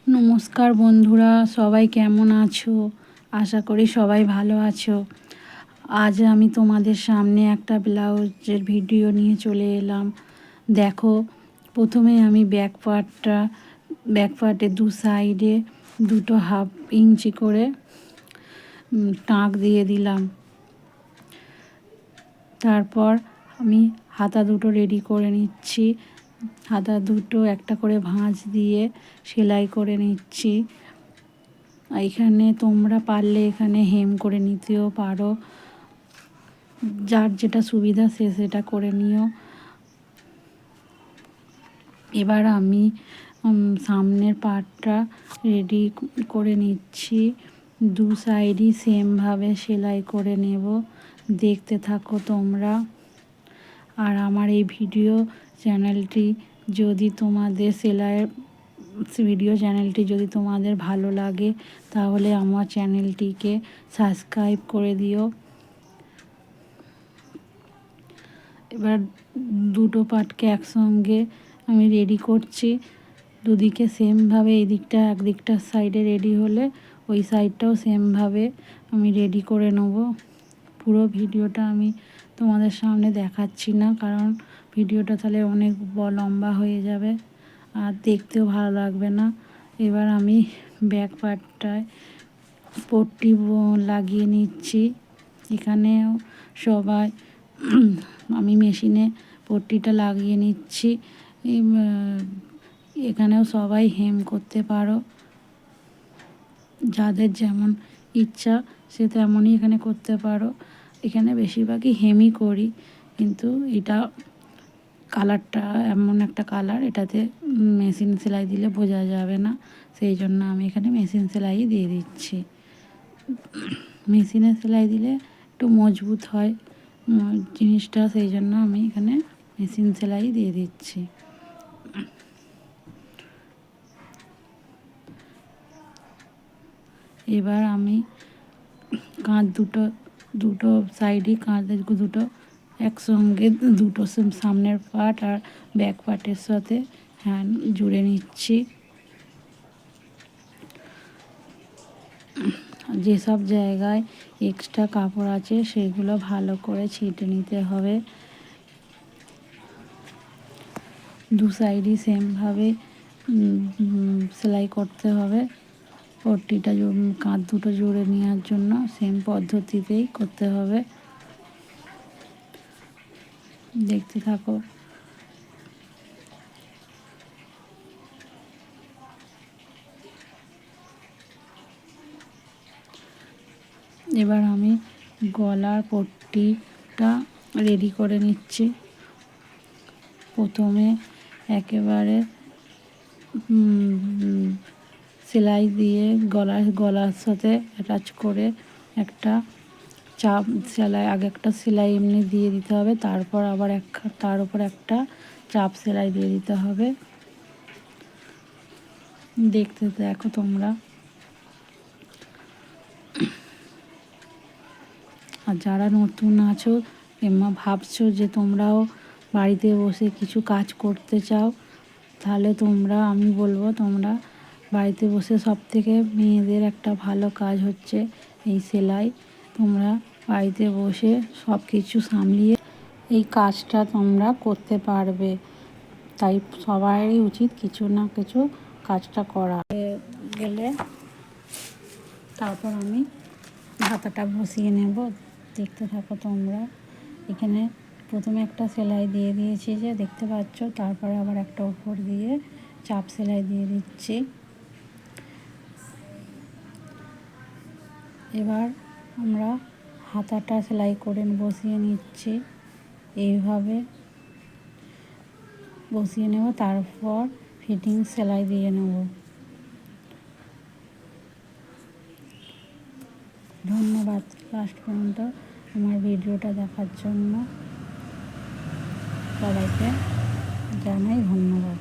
নমস্কার বন্ধুরা, সবাই কেমন আছো? আশা করি সবাই ভালো আছো। আজ আমি তোমাদের সামনে একটা ব্লাউজের ভিডিও নিয়ে চলে এলাম। দেখো, প্রথমে আমি ব্যাক পার্টের দু সাইডে দুটো 1/2 ইঞ্চি করে টাক দিয়ে দিলাম। তারপর আমি হাতা দুটো রেডি করে নিচ্ছি। হাতা দুটো একটা করে ভাঁজ দিয়ে সেলাই করে নিচ্ছি। এখানে তোমরা পারলে এখানে হেম করে নিতেও পারো, যার যেটা সুবিধা সে সেটা করে নিও। এবার আমি সামনের পার্টটা রেডি করে নিচ্ছি। দু সাইডই সেমভাবে সেলাই করে নেব। দেখতে থাকো তোমরা। আর আমার এই ভিডিও চ্যানেলটি যদি তোমাদের ভালো লাগে তাহলে আমার চ্যানেলটিকে সাবস্ক্রাইব করে দিও। এবার দুটো পার্টকে একসঙ্গে আমি রেডি করছি। দুদিকে সেমভাবে, এই দিকটা একদিকটার সাইডে রেডি হলে ওই সাইডটাও সেমভাবে আমি রেডি করে নেব। পুরো ভিডিওটা আমি তোমাদের সামনে দেখাচ্ছি না, কারণ ভিডিওটা তাহলে অনেক লম্বা হয়ে যাবে আর দেখতেও ভালো লাগবে না। এবার আমি ব্যাক পার্টটায় পট্টি লাগিয়ে নিচ্ছি। এখানেও সবাই আমি মেশিনে পট্টিটা লাগিয়ে নিচ্ছি। এখানেও সবাই হেম করতে পারো, যাদের যেমন ইচ্ছা সে তেমনই এখানে করতে পারো। এখানে বেশিরভাগই হেমই করি, কিন্তু এটা কালারটা এমন একটা কালার, এটাতে মেশিন সেলাই দিলে বোঝা যাবে না, সেই জন্য আমি এখানে মেশিন সেলাই দিয়ে দিচ্ছি। মেশিনে সেলাই দিলে একটু মজবুত হয় জিনিসটা, সেই জন্য আমি এখানে মেশিন সেলাই দিয়ে দিচ্ছি। এবার আমি কাঁধ দুটো সাইডই দুটো একসঙ্গে দুটো সামনের পার্ট আর ব্যাক পার্টের সাথে জুড়ে নিচ্ছি। যেসব জায়গায় এক্সট্রা কাপড় আছে সেগুলো ভালো করে ছিটে নিতে হবে। দু সাইডই সেমভাবে সেলাই করতে হবে। পট্টিটা কাঁধ দুটো জুড়ে নেওয়ার জন্য সেম পদ্ধতিতেই করতে হবে। দেখতে থাকো। এবার আমি গলার পট্টিটা রেডি করে নিচ্ছি। প্রথমে একেবারে সেলাই দিয়ে গলার সাথে অ্যাটাচ করে একটা চাপ সেলাই, আগে একটা সেলাই এমনি দিয়ে দিতে হবে, তারপর আবার তার উপর একটা চাপ সেলাই দিয়ে দিতে হবে। দেখতে দেখো তোমরা। আর যারা নতুন আছো কিংবা ভাবছো যে তোমরাও বাড়িতে বসে কিছু কাজ করতে চাও, তাহলে আমি বলবো তোমরা বাড়িতে বসে, সবথেকে মেয়েদের একটা ভালো কাজ হচ্ছে এই সেলাই। তোমরা বাড়িতে বসে সব কিছু সামলিয়ে এই কাজটা তোমরা করতে পারবে। তাই সবারই উচিত কিছু না কিছু কাজটা করা। গেলে তারপর আমি হাতাটা বসিয়ে নেব। দেখতে থাকো তোমরা। এখানে প্রথমে একটা সেলাই দিয়ে দিয়েছি, যে দেখতে পাচ্ছ, তারপরে আবার একটা উপর দিয়ে চাপ সেলাই দিয়ে দিচ্ছি। এবার আমরা হাতাটা সেলাই করে বসিয়ে নিচ্ছি। এইভাবে বসিয়ে নেব, তারপর ফিটিং সেলাই দিয়ে নেব। ধন্যবাদ লাস্ট পর্যন্ত আমার ভিডিওটা দেখার জন্য। সবাইকে জানাই ধন্যবাদ।